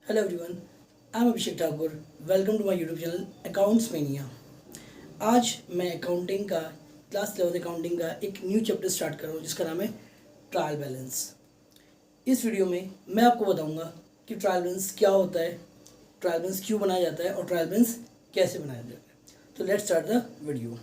Hello everyone, I am Abhishek Thakur. Welcome to my YouTube channel accounts mania. आज मैं accounting का class 11 accounting का एक न्यू चैप्टर स्टार्ट कर रहा हूँ जिसका नाम है ट्रायल बैलेंस। इस वीडियो में मैं आपको बताऊंगा कि ट्रायल बैलेंस क्या होता है, ट्रायल बैलेंस क्यों बनाया जाता है और ट्रायल बैलेंस कैसे बनाया जाता है। तो लेट्स स्टार्ट द वीडियो।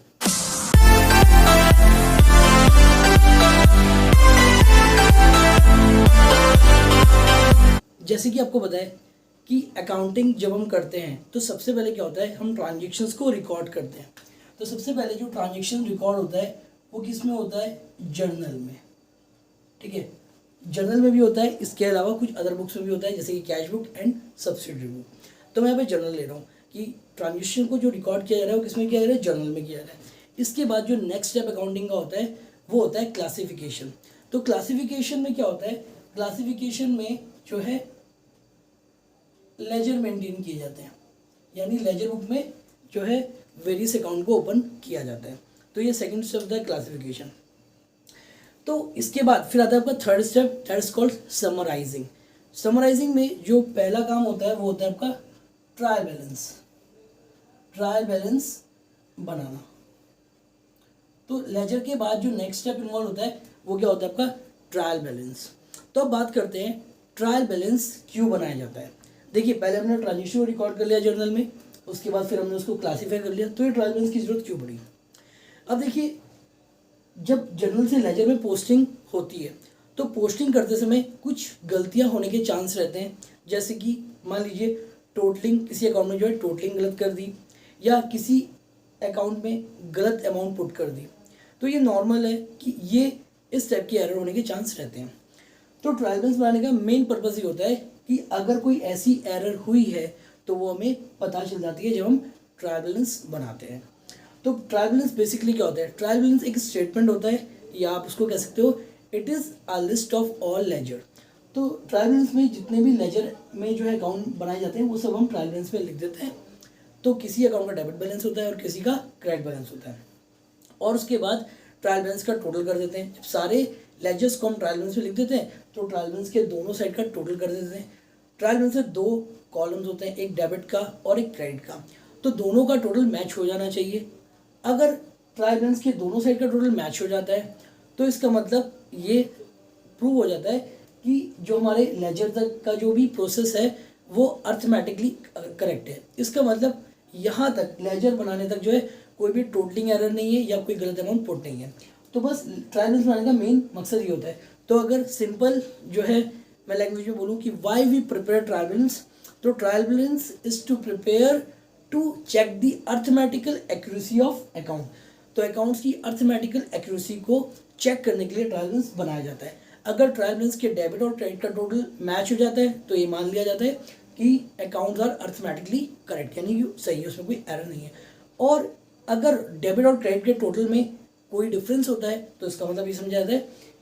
जैसे कि आपको पता है कि अकाउंटिंग जब हम करते हैं तो सबसे पहले क्या होता है, हम ट्रांजेक्शन्स को रिकॉर्ड करते हैं। तो सबसे पहले जो ट्रांजेक्शन रिकॉर्ड होता है वो किस में होता है, जर्नल में। ठीक है, जर्नल में भी होता है, इसके अलावा कुछ अदर बुक्स में भी होता है जैसे कि cash book and subsidiary book. तो मैं यहाँ पे जर्नल ले रहा हूँ कि ट्रांजेक्शन को जो रिकॉर्ड किया जा रहा है वो किस में किया जा रहा है, जर्नल में किया जा रहा है। इसके बाद जो नेक्स्ट स्टेप अकाउंटिंग का होता है वो होता है क्लासिफिकेशन। तो क्लासिफिकेशन में क्या होता है, क्लासिफिकेशन में जो है लेजर मेंटेन किए जाते हैं, यानी लेजर बुक में जो है वेरियस अकाउंट को ओपन किया जाता है। तो ये सेकंड स्टेप होता है क्लासिफिकेशन। तो इसके बाद फिर आता है आपका third step, that is called summarising. Summarising में जो पहला काम होता है वो होता है आपका ट्रायल बैलेंस, ट्रायल बैलेंस बनाना। तो लेजर के बाद जो नेक्स्ट स्टेप इन्वॉल्व होता है वो क्या होता है आपका ट्रायल बैलेंस। तो अब बात करते हैं ट्रायल बैलेंस क्यों बनाया जाता है। देखिए, पहले हमने ट्रांजेक्शन को रिकॉर्ड कर लिया जर्नल में, उसके बाद फिर हमने उसको क्लासीफाई कर लिया, तो ये ट्रायल बैलेंस की जरूरत क्यों पड़ी। अब देखिए, जब जर्नल से लेजर में पोस्टिंग होती है तो पोस्टिंग करते समय कुछ गलतियां होने के चांस रहते हैं। जैसे कि मान लीजिए टोटलिंग, किसी अकाउंट में जो है टोटलिंग गलत कर दी या किसी अकाउंट में गलत अमाउंट पुट कर दी, तो ये नॉर्मल है कि ये इस टाइप की एरर होने के चांस रहते हैं। तो ट्रायल बैलेंस बनाने का मेन पर्पज़ ये होता है कि अगर कोई ऐसी एरर हुई है तो वो हमें पता चल जाती है जब हम ट्रायल बैलेंस बनाते हैं। तो ट्रायल बैलेंस बेसिकली क्या होता है, ट्रायल बैलेंस एक स्टेटमेंट होता है या आप उसको कह सकते हो it is a list of all ledger. तो ट्रायल बैलेंस में जितने भी लेजर में जो है अकाउंट बनाए जाते हैं वो सब हम ट्रायल बैलेंस में लिख देते हैं। तो किसी अकाउंट का डेबिट बैलेंस होता है और किसी का क्रेडिट बैलेंस होता है, और उसके बाद ट्रायल बैलेंस का टोटल कर देते हैं। जब सारे लेजर्स को हम ट्रायल बैलेंस में लिख देते हैं तो ट्रायल बैलेंस के दोनों साइड का टोटल कर देते हैं। ट्रायल बैलेंस में दो कॉलम्स होते हैं, एक डेबिट का और एक क्रेडिट का, तो दोनों का टोटल मैच हो जाना चाहिए। अगर ट्रायल बैलेंस के दोनों साइड का टोटल मैच हो जाता है तो इसका मतलब ये प्रूव हो जाता है कि जो हमारे लेजर तक का जो भी प्रोसेस है वो अर्थमेटिकली करेक्ट है। इसका मतलब यहाँ तक लेजर बनाने तक जो है कोई भी टोटलिंग एरर नहीं है या कोई गलत अमाउंट पुट नहीं है। तो बस ट्रायल बैलेंस बनाने का मेन मकसद ये होता है। तो अगर सिंपल जो है मैं लैंग्वेज में बोलूँ कि why we prepare trial balance, तो trial balance is to prepare to check the arithmetical accuracy of account. तो अकाउंट्स की अर्थमेटिकल एक्यूरेसी को चेक करने के लिए ट्रायल बैलेंस बनाया जाता है। अगर ट्रायल बैलेंस के डेबिट और क्रेडिट का टोटल मैच हो जाता है तो ये मान लिया जाता है कि अकाउंट्स आर अर्थमेटिकली करेक्ट, यानी सही है, उसमें कोई एरर नहीं है। और अगर डेबिट और क्रेडिट के टोटल में कोई डिफरेंस होता है तो इसका मतलब ये समझा जाता है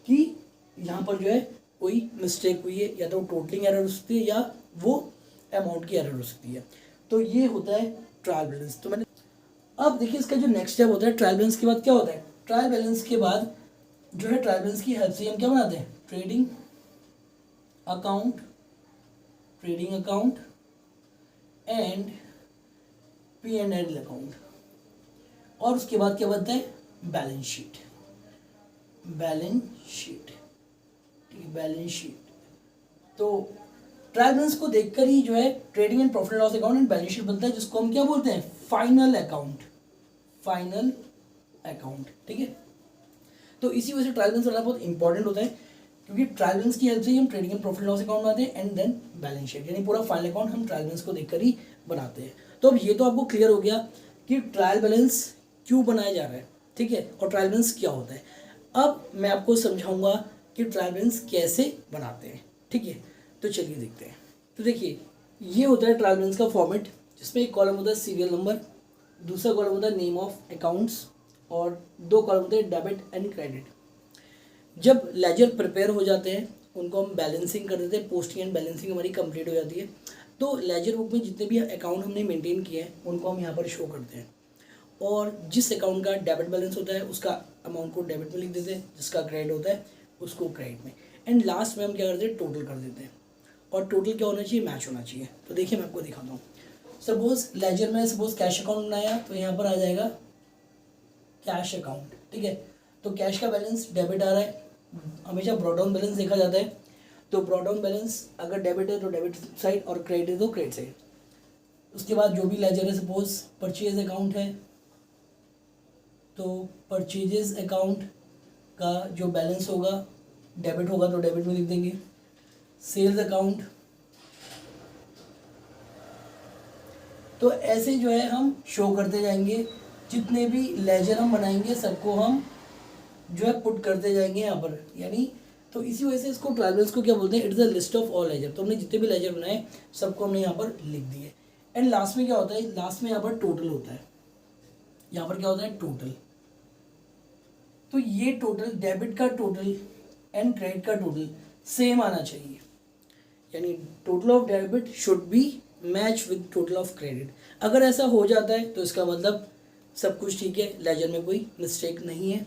कि यहाँ पर जो है कोई मिस्टेक हुई है, या तो टोटलिंग एरर हो सकती है या वो अमाउंट की एरर हो सकती है। तो ये होता है ट्रायल बैलेंस। तो मैंने अब देखिए इसका जो नेक्स्ट स्टेप होता है ट्रायल बैलेंस के बाद क्या होता है, ट्रायल बैलेंस के बाद जो है ट्रायल बैलेंस की हेल्प से हम क्या बनाते हैं, trading account, trading account and P&L account, और उसके बाद क्या बनता है, बैलेंस शीट, बैलेंस शीट, ठीक है, बैलेंस शीट। तो ट्रायल बैलेंस को देखकर ही जो है trading and profit loss account and balance sheet बनता है, जिसको हम क्या बोलते हैं, फाइनल अकाउंट, फाइनल अकाउंट। ठीक है, तो इसी वजह से ट्रायल बैलेंस बनाना बहुत इंपॉर्टेंट होता है, क्योंकि ट्रायल बैलेंस की हेल्प से ही हम trading and profit loss account बनाते हैं एंड देन बैलेंस शीट, यानी पूरा फाइनल अकाउंट हम ट्रायल बैलेंस को देखकर ही बनाते हैं। तो अब ये तो आपको क्लियर हो गया कि ट्रायल बैलेंस क्यों बनाया जा रहा है, ठीक है, और ट्रायल बैलेंस क्या होता है। अब मैं आपको समझाऊंगा कि ट्रायल बैलेंस कैसे बनाते हैं, ठीक है। तो चलिए देखते हैं। तो देखिए, ये होता है ट्रायल बैलेंस का फॉर्मेट, जिसमें एक कॉलम होता है सीरियल नंबर, दूसरा कॉलम होता है नेम ऑफ अकाउंट्स, और दो कॉलम होते हैं डेबिट एंड क्रेडिट। जब लेजर प्रिपेयर हो जाते हैं उनको हम बैलेंसिंग कर देते हैं, पोस्टिंग एंड बैलेंसिंग हमारी कंप्लीट हो जाती है। तो लेजर बुक में जितने भी अकाउंट हमने मेंटेन किए हैं उनको हम यहाँ पर शो करते हैं, और जिस अकाउंट का डेबिट बैलेंस होता है उसका अमाउंट को डेबिट में लिख देते हैं, जिसका क्रेडिट होता है उसको क्रेडिट में, एंड लास्ट में हम क्या करते हैं, टोटल कर देते हैं। और टोटल क्या होना चाहिए, मैच होना चाहिए। तो देखिए मैं आपको दिखाता हूँ। सपोज लेजर में सपोज कैश अकाउंट बनाया, तो यहाँ पर आ जाएगा कैश अकाउंट, ठीक है। तो कैश का बैलेंस डेबिट आ रहा है, हमेशा ब्रॉड डाउन बैलेंस देखा जाता है। तो ब्रॉड डाउन बैलेंस अगर डेबिट है तो डेबिट साइड और क्रेडिट है तो क्रेडिट साइड। उसके बाद जो भी लेजर है, सपोज परचेज अकाउंट है, तो परचेजेस अकाउंट का जो बैलेंस होगा डेबिट होगा तो डेबिट में लिख देंगे। सेल्स अकाउंट, तो ऐसे जो है हम शो करते जाएंगे, जितने भी लेजर हम बनाएंगे सबको हम जो है पुट करते जाएंगे यहाँ पर, यानी तो इसी वजह से इसको ट्रायल बैलेंस को क्या बोलते हैं, it is the list of all ledger. तो हमने जितने भी लेजर बनाए सबको हमने यहाँ पर लिख दिए। एंड लास्ट में क्या होता है, लास्ट में यहाँ पर टोटल होता है, यहाँ पर क्या होता है टोटल। तो ये टोटल डेबिट का टोटल एंड क्रेडिट का टोटल सेम आना चाहिए, यानी total of debit should be match with total of credit. अगर ऐसा हो जाता है तो इसका मतलब सब कुछ ठीक है, लेजर में कोई मिस्टेक नहीं है।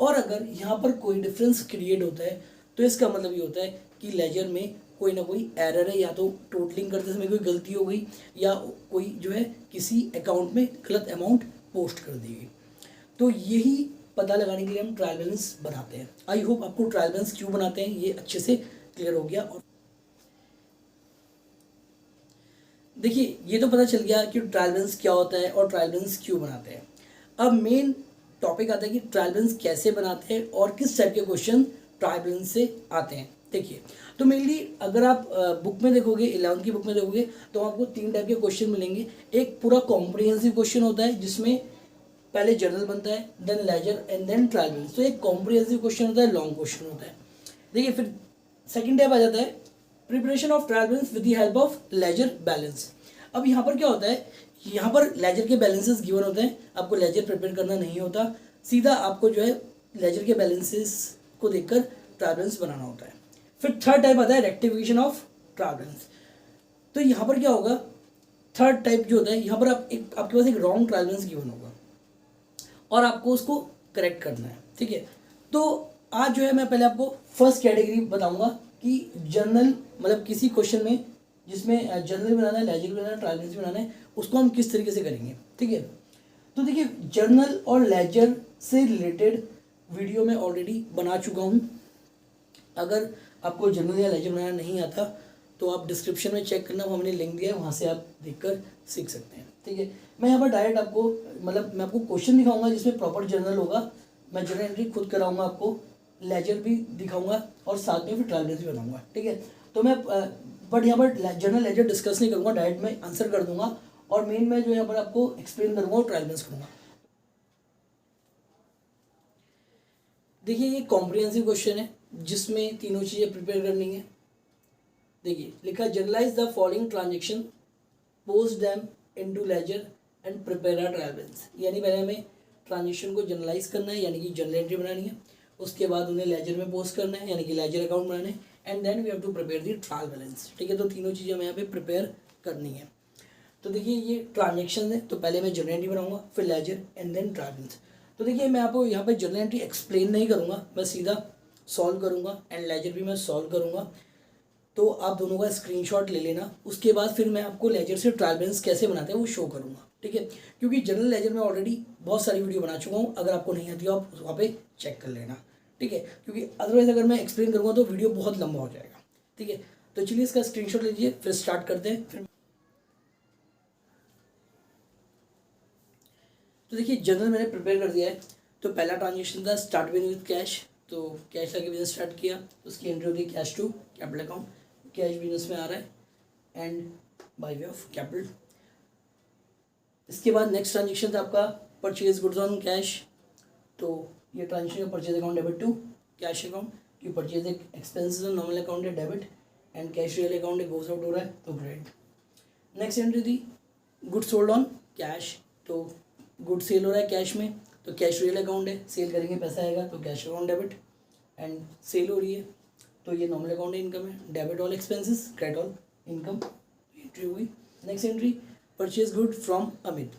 और अगर यहाँ पर कोई डिफरेंस क्रिएट होता है तो इसका मतलब ये होता है कि लेजर में कोई ना कोई एरर है, या तो टोटलिंग करते समय कोई गलती हो गई, या कोई जो है किसी अकाउंट में गलत अमाउंट पोस्ट कर दी गई। तो यही पता लगाने के लिए हम ट्रायल बैलेंस बनाते हैं। आई होप आपको ट्रायल बैलेंस क्यों बनाते हैं ये अच्छे से क्लियर हो गया। और देखिए ये तो पता चल गया कि ट्रायल बैलेंस क्या होता है और ट्रायल बैलेंस क्यों बनाते हैं। अब मेन टॉपिक आता है कि ट्रायल बैलेंस कैसे बनाते हैं और किस टाइप के क्वेश्चन ट्रायल बैलेंस से आते हैं। देखिए तो मेनली अगर आप बुक में देखोगे, 11th की बुक में देखोगे, तो आपको 3 टाइप के क्वेश्चन मिलेंगे। एक पूरा कॉम्प्रिहेंसिव क्वेश्चन होता है जिसमें पहले जर्नल बनता है, then ledger and then trial balance. तो एक कॉम्प्रिहेंसिव क्वेश्चन होता है, लॉन्ग क्वेश्चन होता है। देखिए फिर सेकंड टाइप आ जाता है preparation of trial balance with the help of ledger balance. अब यहाँ पर क्या होता है, यहाँ पर लेजर के बैलेंसेस गिवन होते हैं, आपको लेजर प्रिपेयर करना नहीं होता, सीधा आपको जो है लेजर के बैलेंसेस को देखकर ट्रायल बैलेंस बनाना होता है। फिर थर्ड टाइप आता है रेक्टिफिकेशन ऑफ ट्रायल बैलेंस। तो यहाँ पर क्या होगा, थर्ड टाइप जो होता है, यहाँ पर आपके पास एक रॉन्ग ट्रायल बैलेंस गिवन होगा और आपको उसको करेक्ट करना है, ठीक है। तो आज जो है मैं पहले आपको फर्स्ट कैटेगरी बताऊंगा कि जर्नल मतलब किसी क्वेश्चन में जिसमें जर्नल बनाना है, लेजर बनाना है, ट्रायल बैलेंस बनाना है, उसको हम किस तरीके से करेंगे, ठीक है। तो देखिए जर्नल और लेजर से रिलेटेड वीडियो मैं ऑलरेडी बना चुका हूँ। अगर आपको जर्नल या लेजर बनाना नहीं आता तो आप डिस्क्रिप्शन में चेक करना, हमने लिंक दिया है, वहाँ से आप देखकर सीख सकते हैं, ठीक है। मैं यहाँ पर डायरेक्ट आपको मतलब मैं आपको क्वेश्चन दिखाऊंगा जिसमें प्रॉपर जर्नल होगा, मैं जर्नल एंट्री खुद कराऊंगा आपको, लेजर भी दिखाऊंगा और साथ में फिर ट्रायल बैलेंस भी बनाऊंगा, ठीक है। तो मैं बट यहाँ पर जर्नल लेजर डिस्कस नहीं करूँगा, डायरेक्ट मैं आंसर कर दूंगा और मेन मैं जो यहाँ पर आपको एक्सप्लेन करूँगा और ट्रायल बैलेंस करूँगा। देखिए ये कॉम्प्रिहेंसिव क्वेश्चन है जिसमें तीनों चीज़ें प्रिपेयर करनी है। देखिए लिखा journalise the following transaction, post them into ledger and prepare a trial balance. यानी पहले हमें ट्रांजेक्शन को जनरलाइज करना है, यानी कि जर्नल एंट्री बनानी है, उसके बाद उन्हें लेजर में पोस्ट करना है, यानी कि लेजर अकाउंट बनाना है, and then we have to prepare the trial balance, ठीक है। तो तीनों चीज़ें हमें यहाँ पे प्रिपेयर करनी है। तो देखिए ये ट्रांजेक्शन है, तो पहले मैं जर्नल एंट्री बनाऊंगा, फिर ledger and then trial balance. तो देखिए मैं आपको यहाँ पे जर्नल एंट्री एक्सप्लेन नहीं करूँगा, मैं सीधा सॉल्व करूँगा एंड लेजर भी मैं सॉल्व करूँगा। तो आप दोनों का स्क्रीनशॉट ले लेना, उसके बाद फिर मैं आपको लेजर से ट्रायल बैलेंस कैसे बनाते हैं वो शो करूँगा, ठीक है। क्योंकि जनरल लेजर में ऑलरेडी बहुत सारी वीडियो बना चुका हूँ, अगर आपको नहीं आती हो आप वहाँ पे चेक कर लेना, ठीक है। क्योंकि अदरवाइज अगर मैं एक्सप्लेन करूँगा तो वीडियो बहुत लंबा हो जाएगा, ठीक है। तो चलिए इसका स्क्रीनशॉट लीजिए, फिर स्टार्ट करते हैं। फिर तो देखिए जनरल मैंने प्रिपेयर कर दिया है। तो पहला ट्रांजेक्शन था स्टार्ट विद कैश, तो कैश लगे बिजनेस स्टार्ट किया, उसकी एंट्री होगी cash to capital account, cash business में आ रहा है and by way of capital. इसके बाद नेक्स्ट ट्रांजेक्शन था आपका परचेज गुड्स ऑन कैश, तो ये transaction purchase account debit to cash account, कि परचेज एक एक्सपेंसेस नॉर्मल अकाउंट है debit and cash real account है गोज आउट हो रहा है तो क्रेडिट। नेक्स्ट एंट्री थी गुड्स सोल्ड ऑन कैश, तो गुड सेल हो रहा है कैश में, तो कैश रियल अकाउंट है, सेल करेंगे पैसा आएगा तो cash account debit, and sale हो रही है तो ये नॉर्मल अकाउंट इनकम है, debit all expenses credit all income, entry हुई। Next entry purchase good from Amit,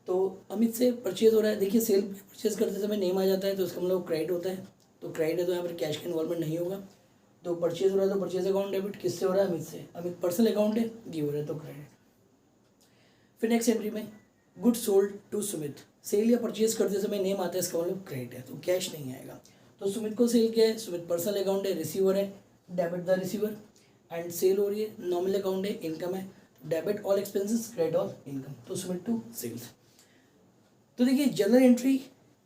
तो अमित से परचेज हो रहा है। देखिए सेल परचेज करते समय नेम आ जाता है तो इसका मतलब क्रेडिट होता है, तो क्रेडिट है तो यहाँ पर कैश का इन्वॉल्वमेंट नहीं होगा। तो परचेज हो रहा है तो परचेज अकाउंट डेबिट, किससे हो रहा है? अमित से। अमित पर्सनल अकाउंट है, गिवर है तो क्रेडिट। फिर नेक्स्ट एंट्री में good sold to Sumit, sale या परचेज करते समय नेम आता है, इसका मतलब क्रेडिट है तो कैश नहीं आएगा। तो सुमित को सेल किया है, सुमित पर्सनल अकाउंट है, रिसीवर है, debit the receiver. And sale हो रही है, नॉमिनल अकाउंट है, इनकम है, debit all expenses, credit all income, तो सुमित टू सेल्स। तो देखिए जनरल एंट्री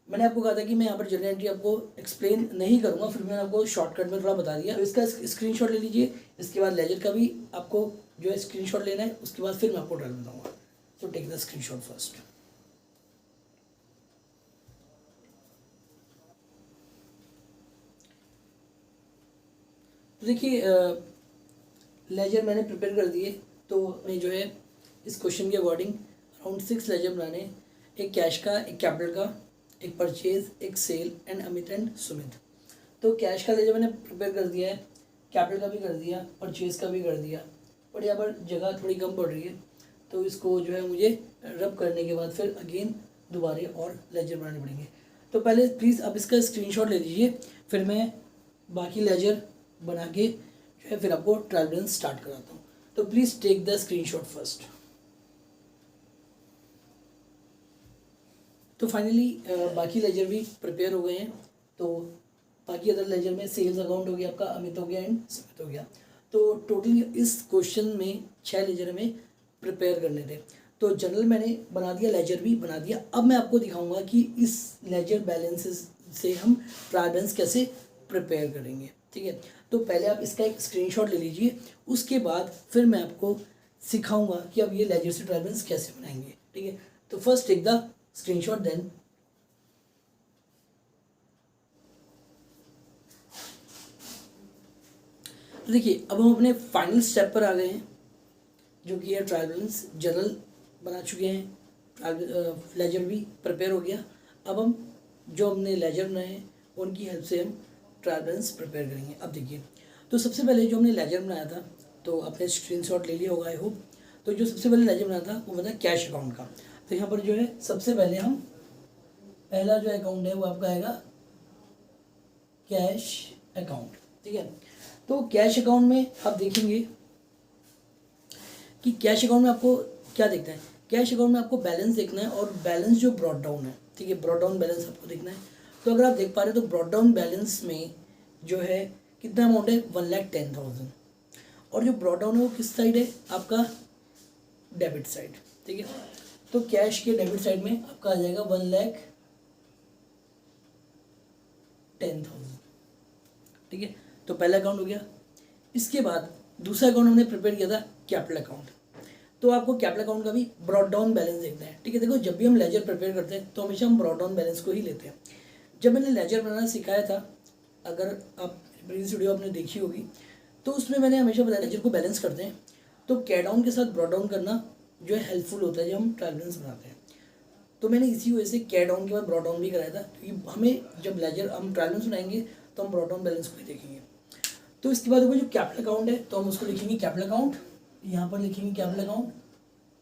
मैंने आपको कहा था कि मैं यहाँ पर जनरल एंट्री आपको एक्सप्लेन नहीं करूँगा, फिर मैंने आपको शॉर्टकट में थोड़ा बता दिया। तो इसका स्क्रीनशॉट ले लीजिए, इसके बाद लेजर का भी आपको जो है स्क्रीनशॉट लेना है, उसके बाद फिर मैं आपको ट्रायल बताऊँगा। तो टेक द स्क्रीनशॉट फर्स्ट। तो देखिए लेजर मैंने प्रिपेयर कर दिए, तो मैं जो है इस क्वेश्चन के अकॉर्डिंग अराउंड 6 लेजर बनाने, एक कैश का, एक कैपिटल का, एक परचेज, एक sale and Amit and Sumit. तो कैश का लेजर मैंने प्रिपेयर कर दिया है, कैपिटल का भी कर दिया, परचेज का भी कर दिया, बट यहाँ पर जगह थोड़ी कम पड़ रही है, तो इसको जो है मुझे रब करने के बाद फिर अगेन दोबारे और लेजर बनाने पड़ेंगे। तो पहले प्लीज़ आप इसका स्क्रीनशॉट ले लीजिए, फिर मैं बाकी लेजर बना के जो है फिर आपको ट्रायल बैलेंस स्टार्ट कराता हूँ। तो please take the screenshot first. तो फाइनली बाकी लेजर भी प्रिपेयर हो गए हैं। तो बाकी अदर लेजर में सेल्स अकाउंट हो गया आपका, अमित हो गया एंड सुमित हो गया। तो टोटल इस क्वेश्चन में 6 लेजर में प्रिपेयर करने थे। तो जनरल मैंने बना दिया, लेजर भी बना दिया। अब मैं आपको दिखाऊंगा कि इस लेजर बैलेंसेस से हम ट्रायल बैलेंस कैसे प्रिपेयर करेंगे, ठीक है। तो पहले आप इसका एक स्क्रीनशॉट ले लीजिए, उसके बाद फिर मैं आपको सिखाऊंगा कि अब ये लेजर से ट्रायल बैलेंस कैसे बनाएंगे, ठीक है। तो first take the screenshot then. तो देखिए अब हम अपने फाइनल स्टेप पर आ गए हैं, जो कि है ट्रायल बैलेंस। जनरल बना चुके हैं, लेजर भी प्रिपेयर हो गया। अब हम जो हमने लेजर बनाए हैं उनकी हेल्प से हम ट्रायल बैलेंस प्रिपेयर करेंगे। अब देखिए, तो सबसे पहले जो हमने लेजर बनाया था, तो आपने स्क्रीनशॉट ले लिया होगा आई होप। तो जो सबसे पहले लेजर बनाया था वो बना कैश अकाउंट का। तो यहाँ पर जो है सबसे पहले हम पहला जो अकाउंट है वो आपका आएगा कैश अकाउंट, ठीक है। तो कैश अकाउंट में आप देखेंगे कि कैश अकाउंट में आपको क्या देखना है। कैश अकाउंट में आपको बैलेंस देखना है और बैलेंस जो ब्रॉड डाउन है, ठीक है, ब्रॉड डाउन बैलेंस आपको देखना है। तो अगर आप देख पा रहे हो तो ब्रॉड डाउन बैलेंस में जो है कितना अमाउंट है, 1,10,000। और जो ब्रॉड डाउन है वो किस साइड है, आपका डेबिट साइड, ठीक है। तो कैश के डेबिट साइड में आपका आ जाएगा 1,10,000, ठीक है। तो पहला अकाउंट हो गया। इसके बाद दूसरा अकाउंट हमने प्रिपेयर किया था कैपिटल अकाउंट। तो आपको कैपिटल अकाउंट का भी ब्रॉड डाउन बैलेंस देखना है, ठीक है। देखो जब भी हम लेजर प्रिपेयर करते हैं तो हमेशा हम ब्रॉड डाउन बैलेंस को ही लेते हैं। जब मैंने लेजर बनाना सिखाया था, अगर आप प्रीवियस वीडियो आपने देखी होगी, तो उसमें मैंने हमेशा बताया लेजर को बैलेंस करते हैं तो कैश डाउन के साथ ब्रॉड डाउन करना जो है हेल्पफुल होता है जब हम ट्रायल बैलेंस बनाते हैं। तो मैंने इसी वजह से कैश डाउन के बाद ब्रॉड डाउन भी कराया था, क्योंकि हमें जब लेजर हम ट्रायल बैलेंस बनाएंगे तो हम ब्रॉड डाउन बैलेंस को ही देखेंगे। तो इसके बाद जो कैपिटल अकाउंट है तो हम उसको लिखेंगे कैपिटल अकाउंट, यहाँ पर लिखेंगे कैपिटल अकाउंट।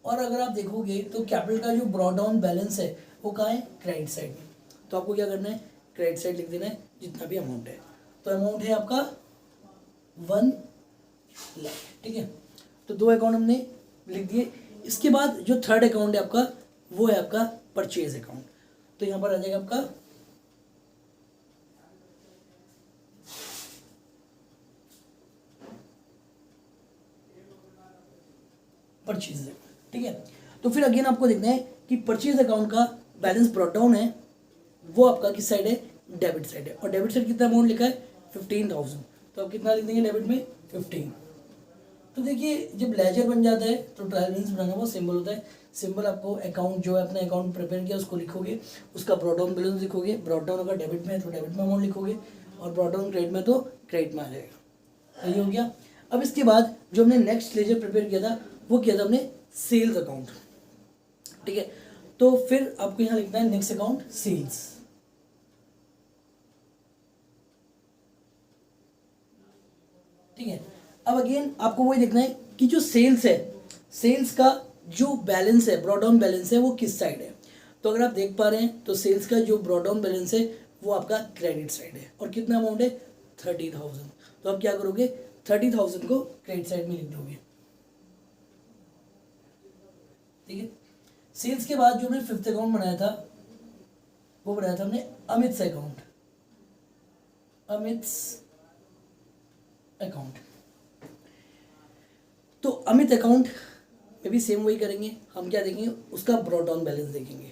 और अगर आप देखोगे तो कैपिटल का जो ब्रॉड डाउन बैलेंस है वो कहाँ है, क्रेडिट साइड में। तो आपको क्या करना है, क्रेडिट साइड लिख देना है जितना भी अमाउंट है। तो अमाउंट है आपका 1 लाख, ठीक है। तो 2 अकाउंट हमने लिख दिए। इसके बाद जो थर्ड अकाउंट है आपका वो है आपका परचेज अकाउंट। तो यहाँ पर आ जाएगा आपका परचेज अकाउंट, ठीक है। तो फिर अगेन आपको देखना है कि परचेज अकाउंट का बैलेंस ब्रॉट डाउन है वो आपका किस साइड है, डेबिट साइड है। और डेबिट साइड कितना अमाउंट लिखा है, 15,000। तो आप कितना लिख देंगे डेबिट में, 15। तो देखिए जब लेजर बन जाता है तो ट्रायल बैलेंस बनाना बहुत सिंपल होता है। सिंपल आपको अकाउंट जो है अपना अकाउंट प्रिपेयर किया उसको लिखोगे, उसका ब्रॉड डाउन बैलेंस लिखोगे। ब्रॉड डाउन अगर डेबिट में है तो डेबिट में अमाउंट लिखोगे, और ब्रॉड डाउन क्रेडिट में तो क्रेडिट में आ जाएगा। सही हो गया। अब इसके बाद जो हमने नेक्स्ट लेजर प्रिपेयर किया था वो किया था हमने सेल्स अकाउंट, ठीक है। तो फिर आपको यहाँ लिखना है नेक्स्ट अकाउंट सेल्स, ठीक है। अब अगेन आपको वही देखना है कि जो सेल्स है, सेल्स का जो बैलेंस है, ब्रॉड डाउन बैलेंस है वो किस साइड है। तो अगर आप देख पा रहे हैं तो सेल्स का जो ब्रॉड डाउन बैलेंस है वो आपका क्रेडिट साइड है। और कितना अमाउंट है, 30,000। तो आप क्या करोगे, 30,000 को क्रेडिट साइड में लिख दोगे, ठीक है। सेल्स के बाद जो हमने फिफ्थ अकाउंट बनाया था वो बनाया था हमने अमित्स अकाउंट, अमित्स अकाउंट। तो अमित अकाउंट में भी सेम वही करेंगे, हम क्या देखेंगे, उसका ब्रॉड डाउन बैलेंस देखेंगे,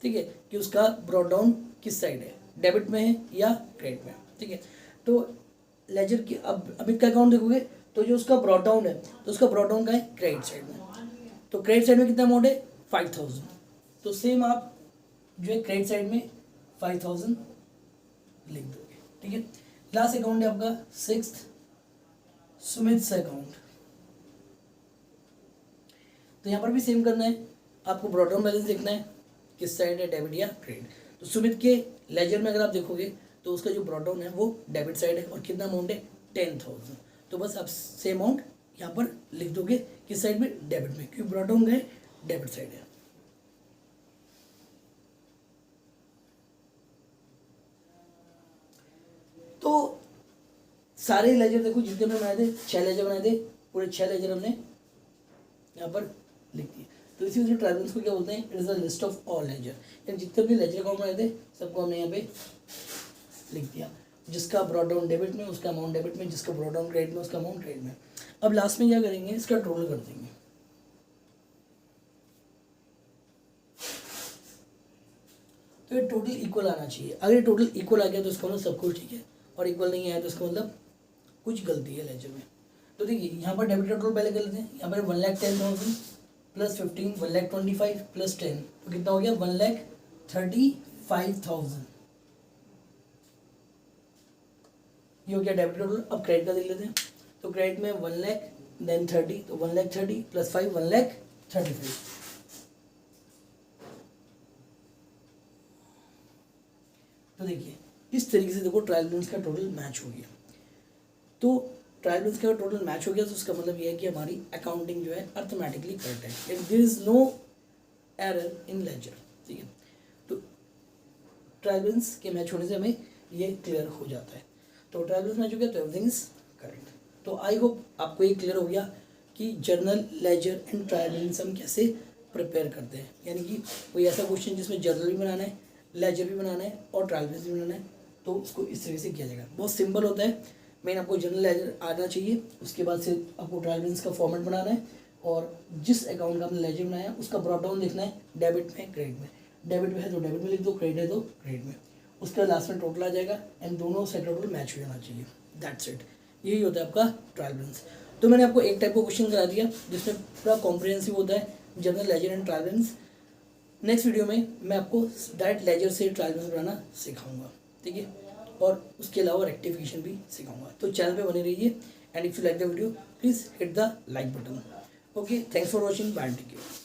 ठीक है, कि उसका ब्रॉड डाउन किस साइड है, डेबिट में है या क्रेडिट में, ठीक है। तो लेजर की अब अमित का अकाउंट देखोगे तो जो उसका ब्रॉड डाउन है, तो उसका ब्रॉड डाउन का है क्रेडिट साइड में। तो क्रेडिट साइड में कितना अमाउंट है, 5,000। तो सेम आप जो है क्रेडिट साइड में 5,000 लिख दोगे, ठीक है। लास्ट अकाउंट है आपका सिक्स्थ, सुमित अकाउंट। तो यहाँ पर भी सेम करना है, आपको ब्रॉड डाउन बैलेंस देखना है किस साइड है, डेबिट या क्रेडिट। तो सुमित के लेजर में अगर आप देखोगे तो उसका जो ब्रॉड डाउन है वो डेबिट साइड है, और कितना अमाउंट है, 10,000। तो बस आप सेम अमाउंट यहाँ पर लिख दोगे किस साइड में, डेबिट में, क्योंकि ब्रॉड डाउन है डेबिट साइड है। तो सारे लेजर देखो जितने हमने बनाए थे, 6 लेजर बनाए थे, पूरे 6 लेजर हमने यहाँ पर लिख दिए। तो इसी वजह से ट्रायबल्स को क्या बोलते हैं, it is a list of all ledger, यानी जितने भी लेजर अकाउंट बनाए थे सबको हमने यहाँ पे लिख दिया। जिसका ब्रॉड डाउन डेबिट में उसका अमाउंट डेबिट में, जिसका ब्रॉड डाउन क्रेडिट में उसका अमाउंट क्रेडिट में। अब लास्ट में क्या करेंगे, इसका टोटल कर देंगे। तो ये टोटल इक्वल आना चाहिए, अगर ये टोटल इक्वल आ गया तो इसका मतलब सब कुछ ठीक है, और इक्वल नहीं आया तो इसका मतलब कुछ गलती है लेजर में। तो देखिए यहाँ पर डेबिट का टोटल पहले कर लेते हैं, यहाँ पर 1,10,000 प्लस 15 1,25,000 प्लस 10, तो कितना हो गया, 1,35,000। ये हो गया डेबिट का टोटल। अब क्रेडिट का देख लेते हैं, तो क्रेडिट में 1 लाख देन 30, तो 1,30,000 प्लस 5 1,35,000। तो देखिए इस तरीके से देखो ट्रायल बैलेंस का टोटल मैच हो गया। तो ट्रायल बैलेंस का टोटल मैच हो गया तो उसका मतलब ये है कि हमारी अकाउंटिंग जो है अर्थमेटिकली करेक्ट है, there is no error in ledger, ठीक है। तो ट्रायल बैलेंस के मैच होने से हमें ये क्लियर हो जाता है। तो ट्रायल बैलेंस मैच हो गया तो एवरीथिंग इज करेक्ट। तो आई होप आपको ये क्लियर हो गया कि journal, ledger and trial balance हम कैसे प्रिपेयर करते हैं, यानी कि कोई ऐसा क्वेश्चन जिसमें जर्नल भी बनाना है, लेजर भी बनाना है और ट्रायल बैलेंस भी बनाना है, तो उसको इस तरीके से किया जाएगा। बहुत सिंपल होता है, मेन आपको जर्नल लेजर आना चाहिए, उसके बाद से आपको ट्रायल बैलेंस का फॉर्मेट बनाना है, और जिस अकाउंट का आपने लेजर बनाया है उसका ब्रॉड डाउन देखना है, डेबिट में क्रेडिट में, डेबिट में है तो डेबिट में लिख दो, क्रेडिट है तो क्रेडिट में, उसका लास्ट में टोटल आ जाएगा एंड दोनों साइड टोटल मैच हो जाना चाहिए, दैट्स इट। यही होता है आपका ट्रायल बैलेंस। तो मैंने आपको एक टाइप का क्वेश्चन करा दिया जिसमें पूरा कॉम्प्रिहेंसिव होता है journal, ledger and trial balance. Next video में मैं आपको डायरेक्ट लेजर से ट्रायल बैलेंस बनाना सिखाऊंगा, ठीक है, और उसके अलावा रेक्टिफिकेशन भी सिखाऊंगा। तो चैनल पे बने रहिए and if you like the video please hit the like button. Okay, thanks for watching, bye, take care.